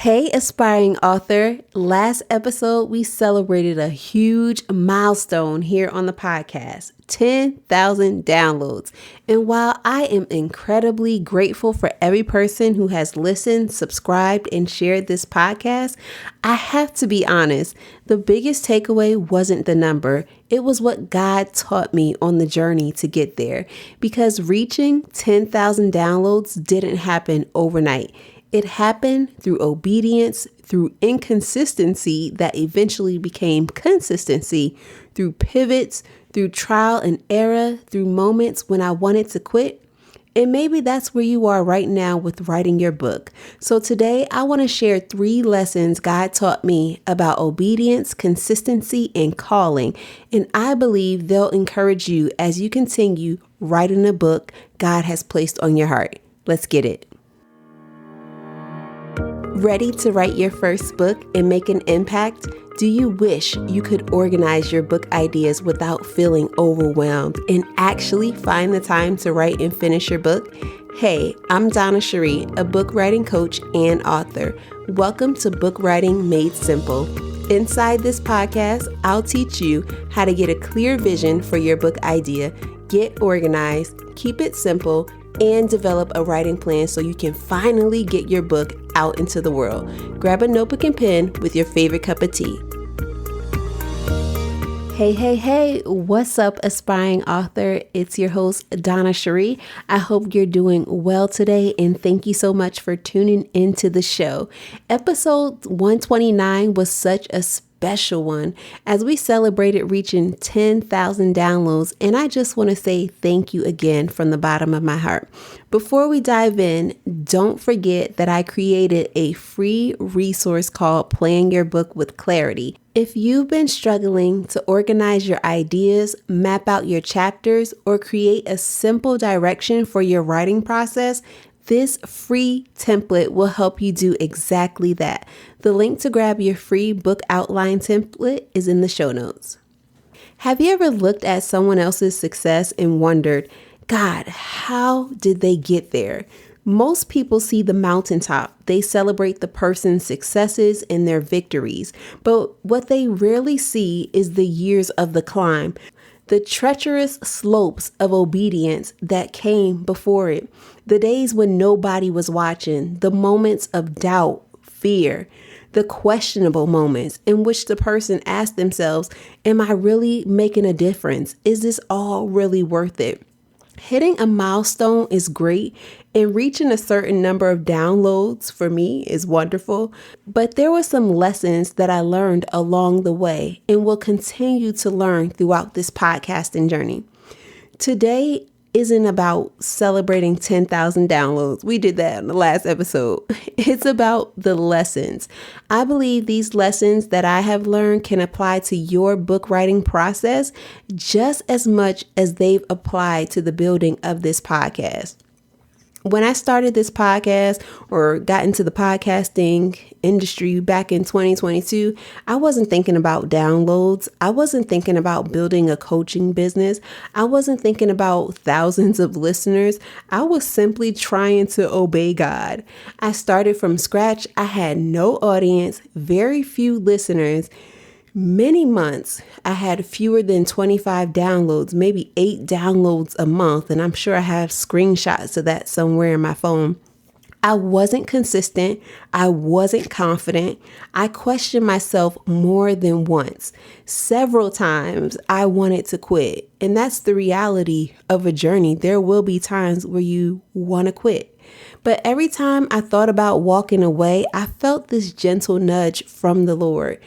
Hey, aspiring author. Last episode, we celebrated a huge milestone here on the podcast, 10,000 downloads. And while I am incredibly grateful for every person who has listened, subscribed, and shared this podcast, I have to be honest, the biggest takeaway wasn't the number. It was what God taught me on the journey to get there. Because reaching 10,000 downloads didn't happen overnight. It happened through obedience, through inconsistency that eventually became consistency, through pivots, through trial and error, through moments when I wanted to quit. And maybe that's where you are right now with writing your book. So today I want to share 3 lessons God taught me about obedience, consistency, and calling. And I believe they'll encourage you as you continue writing a book God has placed on your heart. Let's get it. Ready to write your first book and make an impact? Do you wish you could organize your book ideas without feeling overwhelmed and actually find the time to write and finish your book? Hey, I'm Donna Cherie, a book writing coach and author. Welcome to Book Writing Made Simple. Inside this podcast, I'll teach you how to get a clear vision for your book idea, get organized, keep it simple, and develop a writing plan so you can finally get your book out into the world. Grab a notebook and pen with your favorite cup of tea. Hey, what's up, aspiring author? It's your host, Donna Cherie. I hope you're doing well today, and thank you so much for tuning into the show. Episode 129 was such a special one as we celebrated reaching 10,000 downloads, and I just want to say thank you again from the bottom of my heart. Before we dive in, don't forget that I created a free resource called Plan Your Book with Clarity. If you've been struggling to organize your ideas, map out your chapters, or create a simple direction for your writing process, this free template will help you do exactly that. The link to grab your free book outline template is in the show notes. Have you ever looked at someone else's success and wondered, God, how did they get there? Most people see the mountaintop. They celebrate the person's successes and their victories. But what they rarely see is the years of the climb, the treacherous slopes of obedience that came before it, the days when nobody was watching, the moments of doubt, fear, the questionable moments in which the person asked themselves, am I really making a difference? Is this all really worth it? Hitting a milestone is great, and reaching a certain number of downloads for me is wonderful, but there were some lessons that I learned along the way and will continue to learn throughout this podcasting journey. Today isn't about celebrating 10,000 downloads. We did that in the last episode. It's about the lessons. I believe these lessons that I have learned can apply to your book writing process just as much as they've applied to the building of this podcast. When I started this podcast or got into the podcasting industry back in 2022, I wasn't thinking about downloads. I wasn't thinking about building a coaching business. I wasn't thinking about thousands of listeners. I was simply trying to obey God. I started from scratch. I had no audience, very few listeners. Many months, I had fewer than 25 downloads, maybe 8 downloads a month, and I'm sure I have screenshots of that somewhere in my phone. I wasn't consistent. I wasn't confident. I questioned myself more than once. Several times I wanted to quit, and that's the reality of a journey. There will be times where you want to quit. But every time I thought about walking away, I felt this gentle nudge from the Lord.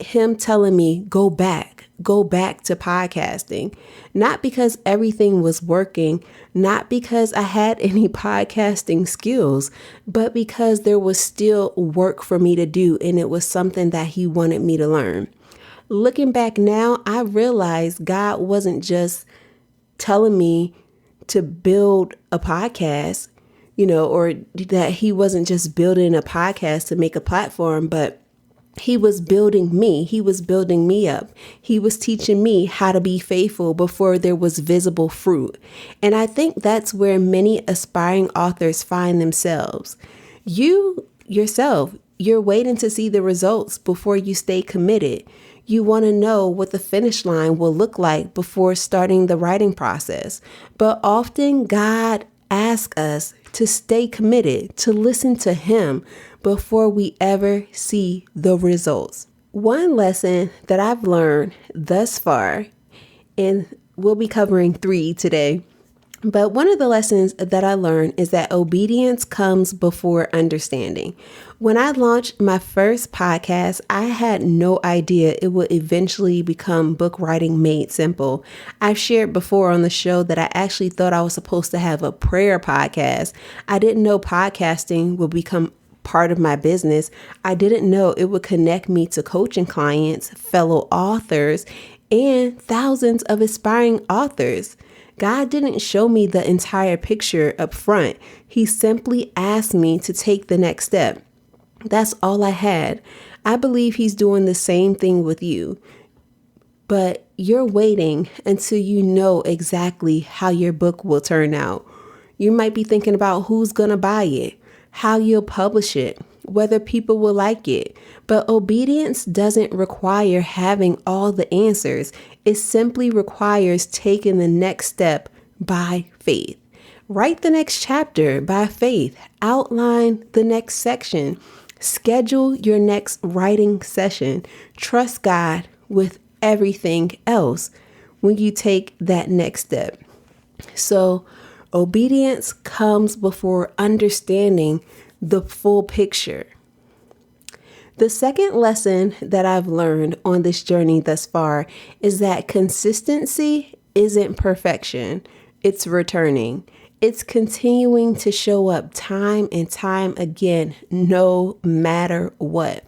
Him telling me, go back to podcasting. Not because everything was working, not because I had any podcasting skills, but because there was still work for me to do, and it was something that he wanted me to learn. Looking back now, I realized God wasn't just telling me to build a podcast, or that he wasn't just building a podcast to make a platform, but he was building me. He was building me up. He was teaching me how to be faithful before there was visible fruit. And I think that's where many aspiring authors find themselves. You yourself, You're waiting to see the results before you stay committed. You want to know what the finish line will look like before starting the writing process. But often God asks us to stay committed, to listen to Him before we ever see the results. One lesson that I've learned thus far, and we'll be covering 3 today, but one of the lessons that I learned is that obedience comes before understanding. When I launched my first podcast, I had no idea it would eventually become Book Writing Made Simple. I've shared before on the show that I actually thought I was supposed to have a prayer podcast. I didn't know podcasting would become part of my business. I didn't know it would connect me to coaching clients, fellow authors, and thousands of aspiring authors. God didn't show me the entire picture up front. He simply asked me to take the next step. That's all I had. I believe He's doing the same thing with you. But you're waiting until you know exactly how your book will turn out. You might be thinking about who's going to buy it, how you'll publish it, whether people will like it. But obedience doesn't require having all the answers. It simply requires taking the next step by faith. Write the next chapter by faith. Outline the next section. Schedule your next writing session. Trust God with everything else when you take that next step. So, obedience comes before understanding the full picture. The second lesson that I've learned on this journey thus far is that consistency isn't perfection. It's returning. It's continuing to show up time and time again, no matter what.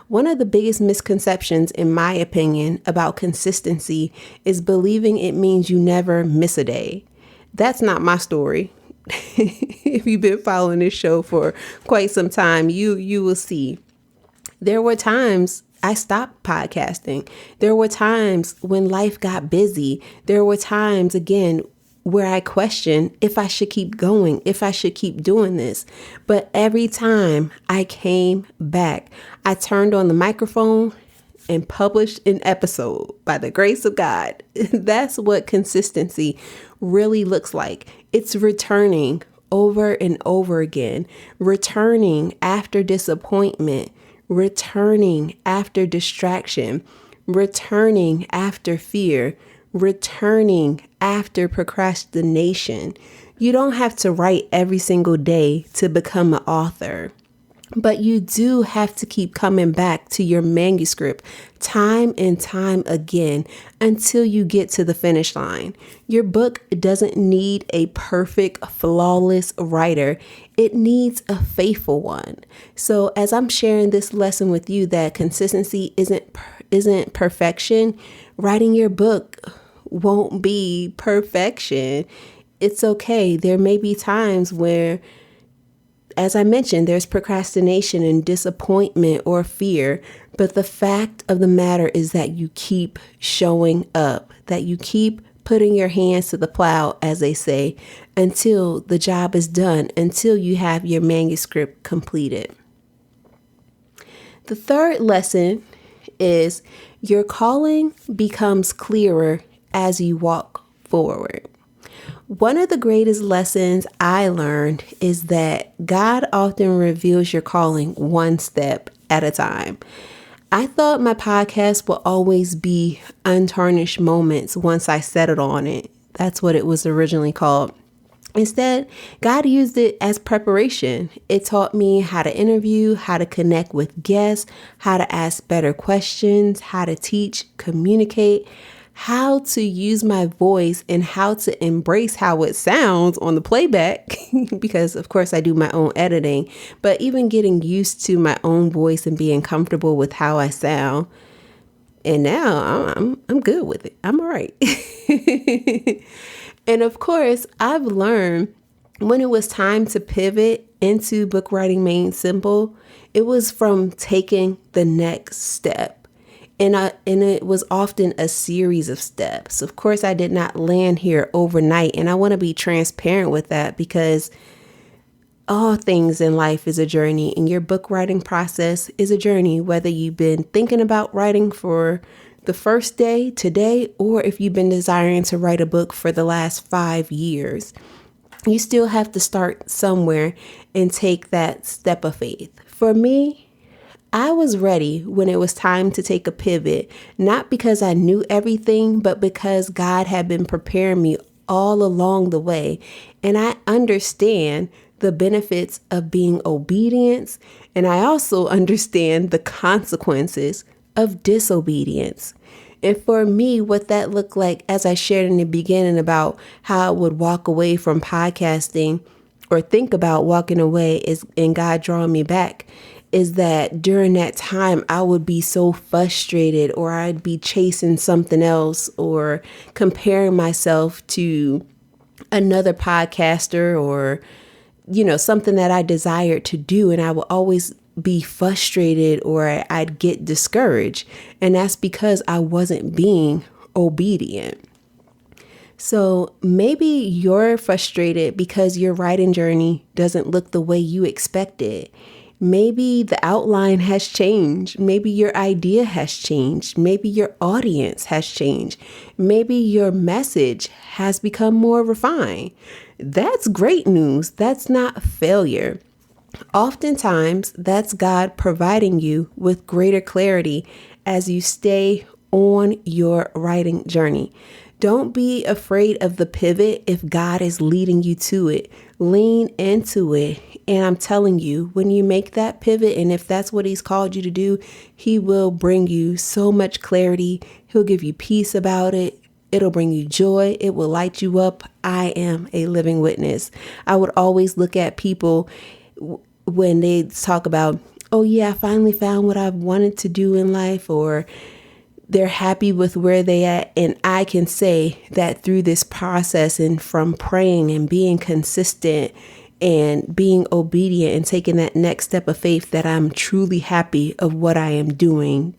One of the biggest misconceptions, in my opinion, about consistency is believing it means you never miss a day. That's not my story. If you've been following this show for quite some time, you will see. There were times I stopped podcasting. There were times when life got busy. There were times, again, where I questioned if I should keep going, if I should keep doing this. But every time I came back, I turned on the microphone and published an episode by the grace of God. That's what consistency really looks like. It's returning over and over again, returning after disappointment, returning after distraction, returning after fear, returning after procrastination. You don't have to write every single day to become an author, but you do have to keep coming back to your manuscript time and time again until you get to the finish line. Your book doesn't need a perfect, flawless writer. It needs a faithful one. So as I'm sharing this lesson with you that consistency isn't perfection, writing your book won't be perfection. It's okay. There may be times where, as I mentioned, there's procrastination and disappointment or fear. But the fact of the matter is that you keep showing up, that you keep putting your hands to the plow, as they say, until the job is done, until you have your manuscript completed. The third lesson is your calling becomes clearer as you walk forward. One of the greatest lessons I learned is that God often reveals your calling one step at a time. I thought my podcast would always be untarnished moments once I settled on it. That's what it was originally called. Instead, God used it as preparation. It taught me how to interview, how to connect with guests, how to ask better questions, how to teach, communicate, how to use my voice, and how to embrace how it sounds on the playback, because of course I do my own editing, but even getting used to my own voice and being comfortable with how I sound. And now I'm good with it. I'm all right. And of course, I've learned when it was time to pivot into Book Writing Made Simple, it was from taking the next step. And it was often a series of steps. Of course, I did not land here overnight. And I want to be transparent with that because All things in life is a journey, and your book writing process is a journey, whether you've been thinking about writing for the first day today, or if you've been desiring to write a book for the last 5 years. You still have to start somewhere and take that step of faith. For me, I was ready when it was time to take a pivot, not because I knew everything, but because God had been preparing me all along the way. And I understand the benefits of being obedient, and I also understand the consequences of disobedience. And for me, what that looked like, as I shared in the beginning about how I would walk away from podcasting or think about walking away and God drawing me back, is that during that time, I would be so frustrated, or I'd be chasing something else or comparing myself to another podcaster or something that I desired to do. And I would always be frustrated, or I'd get discouraged. And that's because I wasn't being obedient. So maybe you're frustrated because your writing journey doesn't look the way you expected. Maybe the outline has changed. Maybe your idea has changed. Maybe your audience has changed. Maybe your message has become more refined. That's great news. That's not failure. Oftentimes, that's God providing you with greater clarity as you stay on your writing journey. Don't be afraid of the pivot if God is leading you to it. Lean into it. And I'm telling you, when you make that pivot, and if that's what He's called you to do, He will bring you so much clarity. He'll give you peace about it. It'll bring you joy. It will light you up. I am a living witness. I would always look at people when they talk about, oh yeah, I finally found what I've wanted to do in life, or they're happy with where they at. And I can say that through this process, and from praying and being consistent and being obedient and taking that next step of faith, that I'm truly happy of what I am doing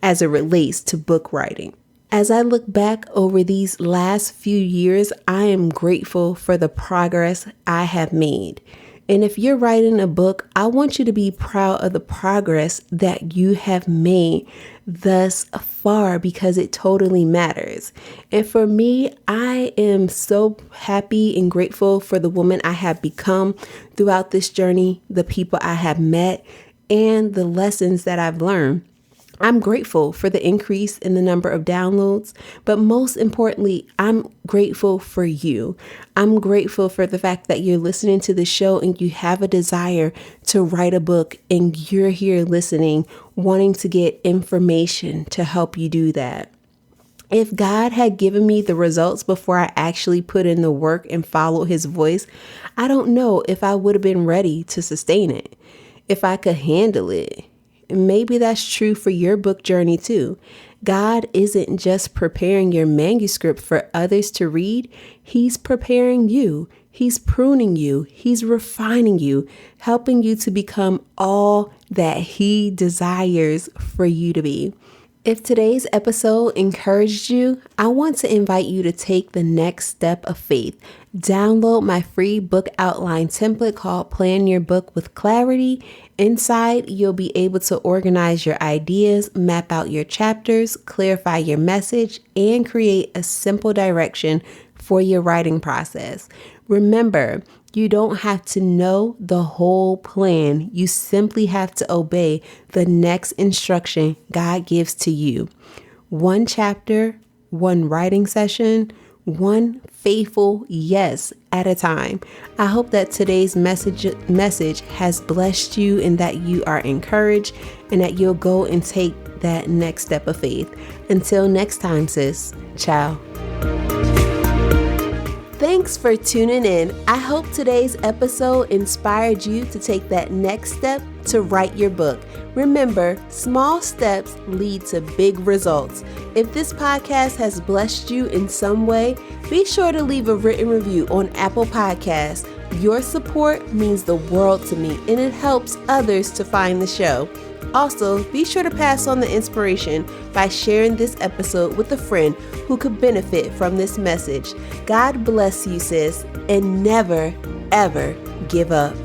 as it relates to book writing. As I look back over these last few years, I am grateful for the progress I have made. And if you're writing a book, I want you to be proud of the progress that you have made thus far, because it totally matters. And for me, I am so happy and grateful for the woman I have become throughout this journey, the people I have met, and the lessons that I've learned. I'm grateful for the increase in the number of downloads, but most importantly, I'm grateful for you. I'm grateful for the fact that you're listening to the show and you have a desire to write a book, and you're here listening, wanting to get information to help you do that. If God had given me the results before I actually put in the work and followed His voice, I don't know if I would have been ready to sustain it, if I could handle it. Maybe that's true for your book journey too. God isn't just preparing your manuscript for others to read. He's preparing you. He's pruning you. He's refining you, helping you to become all that He desires for you to be. If today's episode encouraged you, I want to invite you to take the next step of faith. Download my free book outline template called Plan Your Book with Clarity. Inside, you'll be able to organize your ideas, map out your chapters, clarify your message, and create a simple direction for your writing process. Remember, you don't have to know the whole plan. You simply have to obey the next instruction God gives to you. One chapter, one writing session, one faithful yes at a time. I hope that today's message has blessed you, and that you are encouraged, and that you'll go and take that next step of faith. Until next time, sis. Ciao. Thanks for tuning in. I hope today's episode inspired you to take that next step to write your book. Remember, small steps lead to big results. If this podcast has blessed you in some way, be sure to leave a written review on Apple Podcasts. Your support means the world to me, and it helps others to find the show. Also, be sure to pass on the inspiration by sharing this episode with a friend who could benefit from this message. God bless you, sis, and never, ever give up.